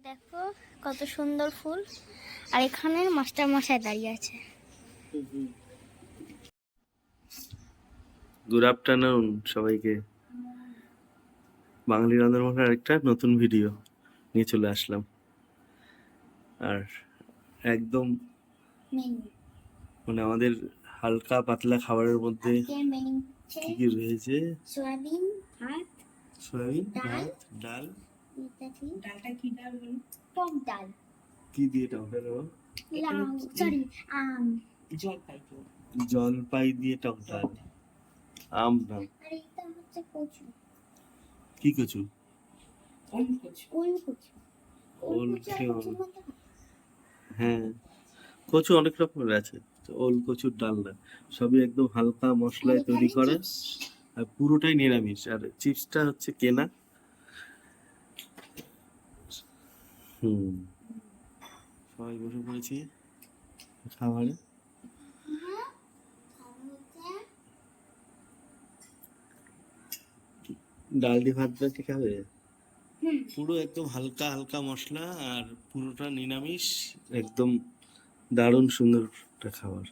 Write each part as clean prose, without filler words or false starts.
দেখো কত সুন্দর ফুল, আর এখানে মাস্টার মশাই দাঁড়িয়ে আছে। গুড আফটারনুন সবাইকে। বাঙালি রান্নার একটা নতুন ভিডিও নিয়ে চলে আসলাম। আর একদম মানে আমাদের হালকা পাতলা খাবারের মধ্যে কি কি রয়েছে? সয়াবিন ভাত, ডাল। ডালটা কি ডাল বলো? টক ডাল। কি দিয়ে টক ডাল? জলপাই দিয়ে টক ডাল। আম না, আর এটা হচ্ছে কচু। কি কচু? ওল কচু। হ্যাঁ, কচু অনেক রকমের আছে। ওল কচুর ডালনা সবই একদম হালকা মশলায় তৈরি করা, আর পুরোটাই নিরামিষ। আর চিপসটা হচ্ছে কেনা। সবাই বসে পড়েছি খাবারে। ডাল দিয়ে ভাত দিয়ে খাবে? পুরো একদম হালকা হালকা মশলা আর পুরোটা নিরামিষ, একদম দারুণ সুন্দর একটা খাবার।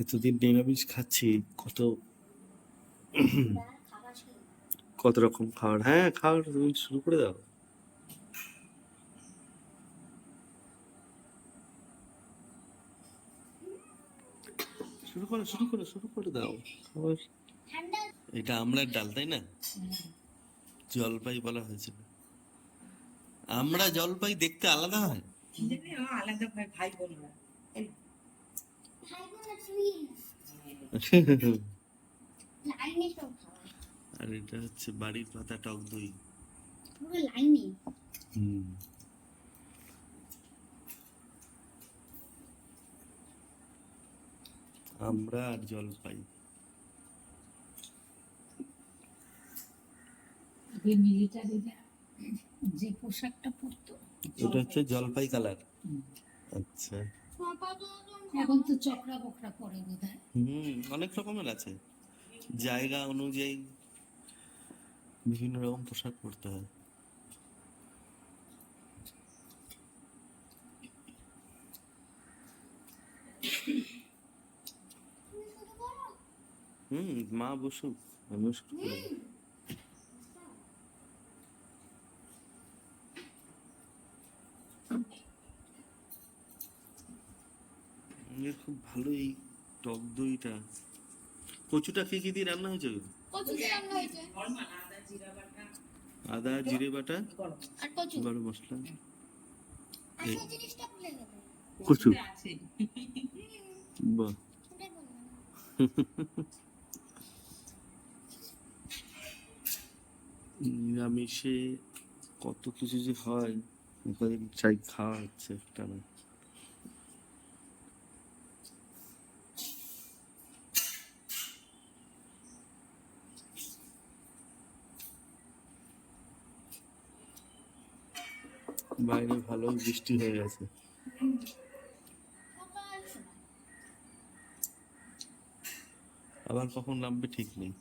এতদিন নিরামিষ খাচ্ছি, কত কত রকম খাবার। হ্যাঁ, খাবার তুমি শুরু করে দাও। শুরু করে দাও খাবার। এটা আমড়ার ডাল, তাই না? জলপাই বলা হয়েছিল। আমরা জলপাই দেখতে আলাদা হয়। আলাদা ভাই বোনরা। আর এটা হচ্ছে বাড়ির পাতা টক দই। পুরো লাইনে। আমরা আর জলপাই। মিলিটারিরা যে পোশাকটা পরতো এটা হচ্ছে জলপাই কালার। আচ্ছা, এখন তো চকরা বকরা পরে বোধহয়। অনেক রকমের আছে, জায়গা অনুযায়ী বিভিন্ন রকম পোশাক পরতে হয়। মা বসুক, আমিও শুরু করে দিই। খুব ভালো এই টক দইটা। কচুটা কি দিয়ে রান্না হয়েছে? আদা জিরে বাটা আর কচু। গরম মশলা। কচু বাহ, নিরামিষে কত কিছু যে হয়, চাই খাওয়া হচ্ছে একটা না। বাইরে ভালো বৃষ্টি হয়ে গেছে। আবার কখন নামবে ঠিক নেই।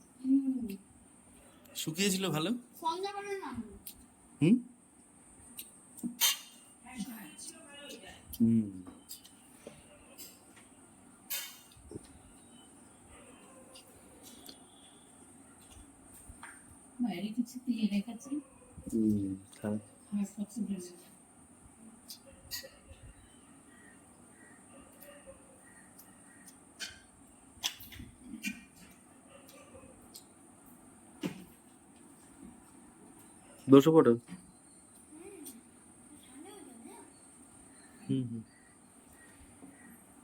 শুকিয়েছিল ভালো। হুম হুম বাইরে কিছু দিয়ে রেখেছি। থাক। বসে পড়ো।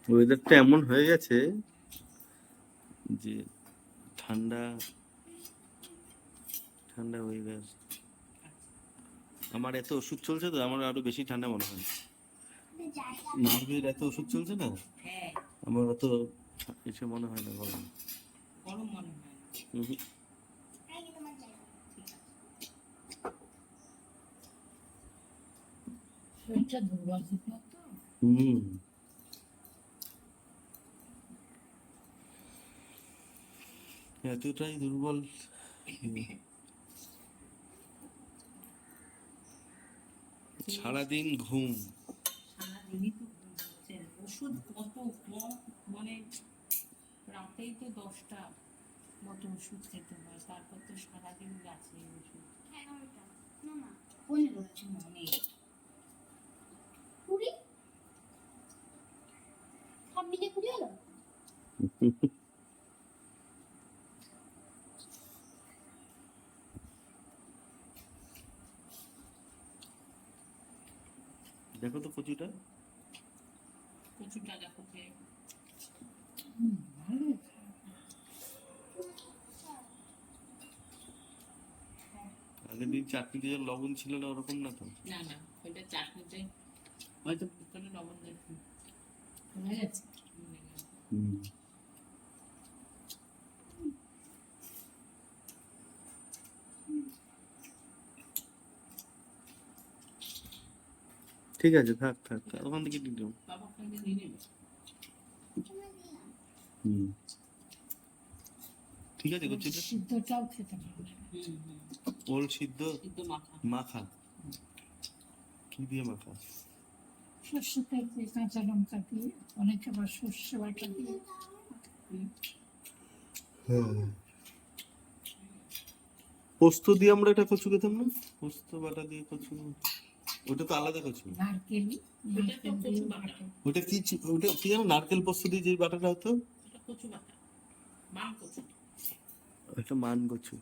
ওয়েদারটা এমন হয়ে গেছে যে ঠান্ডা ঠান্ডা ওয়েদার। আমার এত ওষুধ চলছে তো, আমার আরো বেশি ঠান্ডা মনে হয়। নার্ভের এত ওষুধ চলছে না, আমার অত এসে মনে হয় না গরম। গরম মনে হয়। শরীরটা দুর্বল ছিল তো। এতটাই দুর্বল সারাদিন ঘুম। সারাদিনই তো ঘুমোচ্ছে। ওষুধ কত কম, মানে রাতেই তো 10টা মতো ওষুধ খেতে হয়, তারপর তো সারাদিন যাচ্ছে ওষুধ। অনেক। কুড়ি সব মিলে 20 হলো। দেখো তো কচুটা। কচুটা দেখো খেয়ে। আগের দিন চাটনিতে যে লবণ ছিল না ওরকম না তো? না না, ওইটা চাটনিতে হয়তো ভিতরে লবণ দেখুন হয়ে গেছে। হুম। ঠিক আছে, থাক থাক থাক, ওখান থেকে দিয়ে দেবো। বাবা খাইতে দিয়ে নেবে। হুম। ঠিক আছে কচুটা। সিদ্ধটাও খেতে পারবে। ওল সিদ্ধ সিদ্ধ মাখা। মাখা। কি দিয়ে মাখা? সর্ষে তেল দিয়ে, কাঁচা লঙ্কা দিয়ে, অনেকে আবার সর্ষে বাটা দিয়ে। পোস্ত দিয়ে আমরা এটা কচু খেতাম না? পোস্ত বাটা দিয়ে কচু, ওটা তো আলাদা কচু। নারকেল, নারকেল দিয়ে বাটা। ওটা কি ওটা কি জানো, নারকেল পোস্ত দিয়ে যে বাটাটা হতো? এটা কচু বাটা, মান কচু। এটা মান কচু,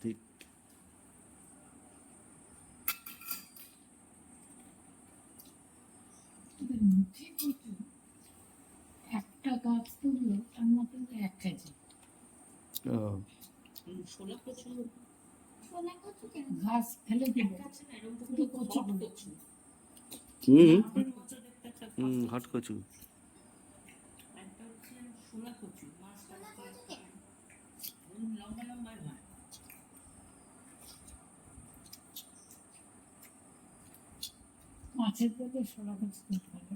ঠিক। এদের মুখে কচু একটা গাছ তুললে তার মধ্যে 1 কেজি। শোলা কচু, শোলা কচু কেন? গাছ ফেলে দিলে পুরো কচু কচু। হুম আপনার মতো দেখতে একটা হুম, হট কচু। একটা হচ্ছে শোলা কচু, মাছ শোলা কচু কেন? লম্বা লম্বা হয়। মাছের থেকে শোলা কচু খুব ভালো।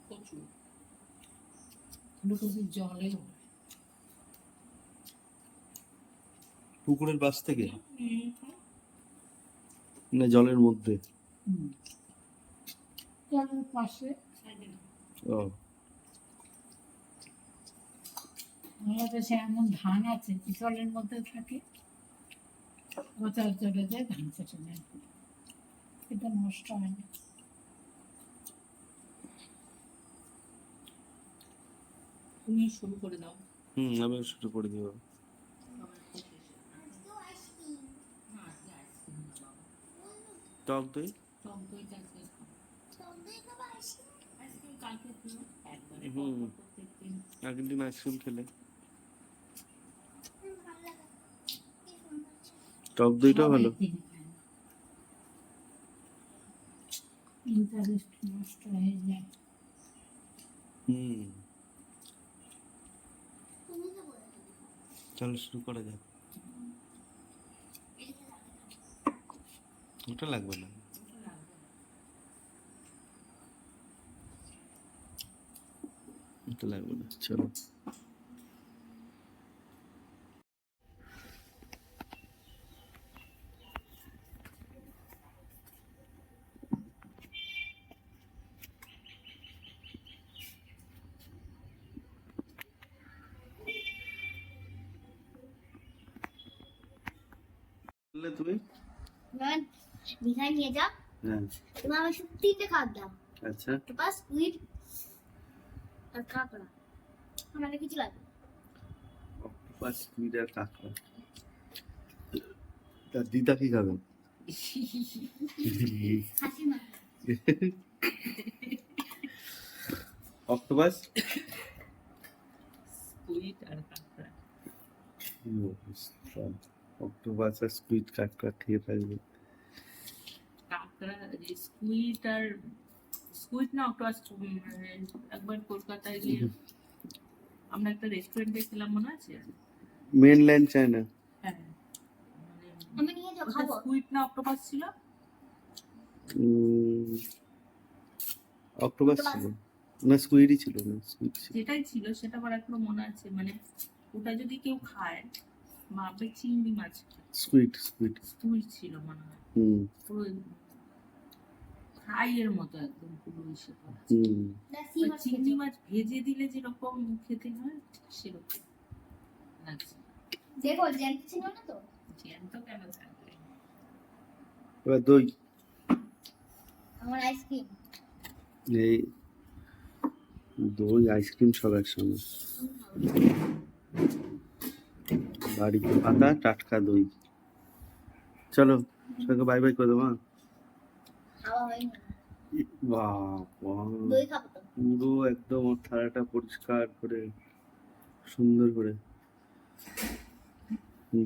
কচু কচু জলে হয়। পুকুরের পাশ থেকে না জলের মধ্যে? জলের পাশে। ও, বাংলাদেশে এমন ধান আছে জলের মধ্যে থাকে, গোচার জলে যায় ধান কেটে নেয়, এটা নষ্ট হয় না। তুমি শুরু করে দাও। হুম, আমি শুরু করে দিব। আজকেও আইসক্রিম। টক দই। টক দইটা আজকে খাও। টক দই খাবো, আইসক্রিম? আইসক্রিম কালকে খেলো, একবারে হুম। প্রত্যেকদিন। আগের দিন আইসক্রিম খেলে। ভালো লাগে। কি সুন্দর ছিল। টক দইটাও ভালো। ইন্টারেস্ট নষ্ট হয়ে যায়। হুম, তুমি তো বলে দিলে। চলো শুরু করা যাক। এদিকে লাগবে না। ওটা লাগবে না, ওটা লাগবে না, চলো। বললে তুমি? এবার দীঘায় নিয়ে যাও, হ্যাঁ। তোমার আমার শুধু 3টে খাবার দাও। আচ্ছা, অক্টোপাস, স্কুইড আর কাঁকড়া। আমাদের কিছু লাগবে না। অক্টোপাস, স্কুইড আর কাঁকড়া। তার দিদা কি খাবে? হাসি মারো। অক্টোপাস, স্কুইড আর কাঁকড়া। অক্টোপাস আর স্কুইড কাঁকড়া খেয়ে থাকবে। কাঁকড়া, স্কুইড আর স্কুইড না অক্টোপাস। একবার কলকাতায় গিয়ে আমরা একটা রেস্টুরেন্টে ছিলাম, মনে আছে? Mainland China. হ্যাঁ, আমি নিয়ে যাও, খাবো। স্কুইড না অক্টোপাস ছিল? অক্টোপাস ছিল। না স্কুইডই ছিল না, স্কুইড ছিল। যেটাই ছিল সেটা আমার এখনো মনে আছে, মানে ওটা যদি কেউ খায় ভাববে চিংড়ি মাছ, স্কুইড স্কুইড। তুই ছিল মনে হয় হুম পুরো ফ্রাইয়ের মতো একদম পুরো এসে হুম। চিংড়ি মাছ ভেজে দিলে যেরকম খেতে হয় ঠিক সেরকম লাগছে। দেখো জ্যান্ত ছিল না তো? জ্যান্ত কেন থাকবে? এবার দই। আমার আইসক্রিম। এই দই আইসক্রিম সব একসঙ্গে, বাড়িতে পাতা টাটকা দই। চলো সবাইকে বাই বাই করে দেবো। খাওয়া হয়নি, বাবা দই খাবো তো। পুরো একদম ওর থালাটা পরিষ্কার করে সুন্দর করে,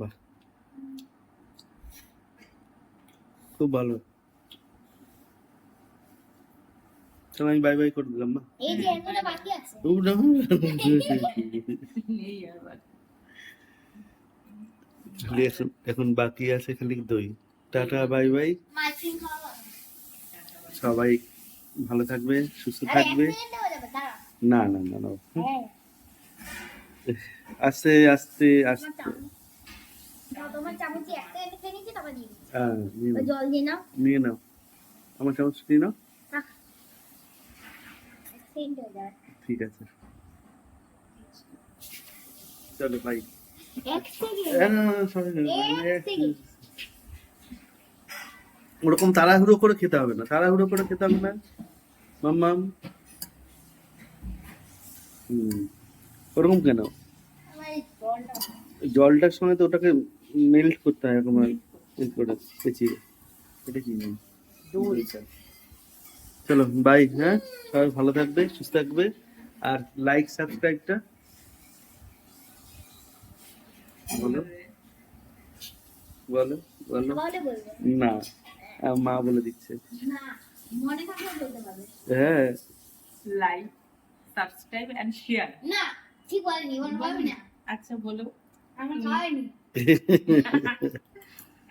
বাহ খুব ভালো। চলো আমি বাই বাই করে দিলাম মা। এই যে এতটা বাকি আছে। নেই আর বাকি। খালি এখন বাকি আছে খালি দই। Tata bye bye. মা আইসক্রিম খাওয়া। সবাই ভালো থাকবে, সুস্থ আরে থাকবে। 1 মিনিট হয়ে যাবে, দাঁড়া। না না না না, হ্যাঁ আস্তে আস্তে আস্তে। তোমার চামচি একটা এনে নিয়েছি, তারপর দিয়ে দিই। হ্যাঁ নিয়ে নাও, জল দিয়ে নাও। নিয়ে নাও আমার চামচ নিয়ে নাও। থাক। 1 সেকেন্ড হয়ে যাবে। ঠিক আছে চলো ভাই। 1 সেকেন্ড। ওরকম তাড়াহুড়ো করে খেতে হবে না, তাড়াহুড়ো করে খেতে হবে না মাম্মাম। ওরকম কেন? আমার এই জলটা জলটার সময় তো ওটাকে মেল্ট করতে হয় এরকম করে পেঁচিয়ে। এটা কি নেই? দই। চলো বাই। হ্যাঁ সবাই ভালো থাকবে, সুস্থ থাকবে। আর লাইক সাবস্ক্রাইবটা বলো বলো বলো। তাহলে বলবো না মা বলে দিচ্ছে। না, মনে থাকলে বলতে পারবে। হ্যাঁ লাইক সাবস্ক্রাইব এন্ড শেয়ার। না ঠিক বলেনি, বলবি না। আচ্ছা বলো। আমার খাওয়াইনি।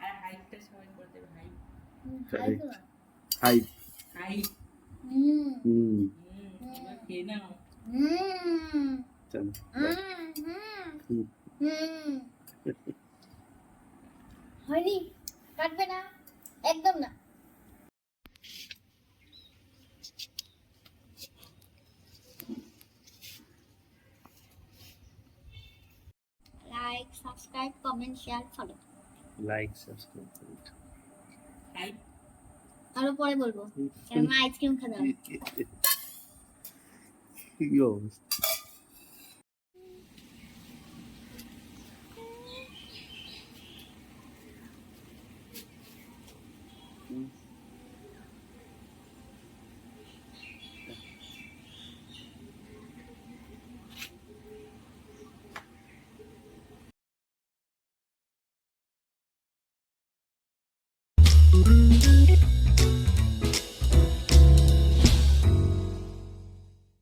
আর হাইটটা সবাই করে দেবে, হাই খাই তো না। হাই। হাই। হুম হুম এবার খেয়ে নাও। হুম চলো হুম হুম হয়নি, কাটবে না একদম না। Like subscribe comment share follow. Like subscribe. Hi. আরো পরে বলবো, কারণ মা আইসক্রিম খাবে। কি অবস্থা? Thank you.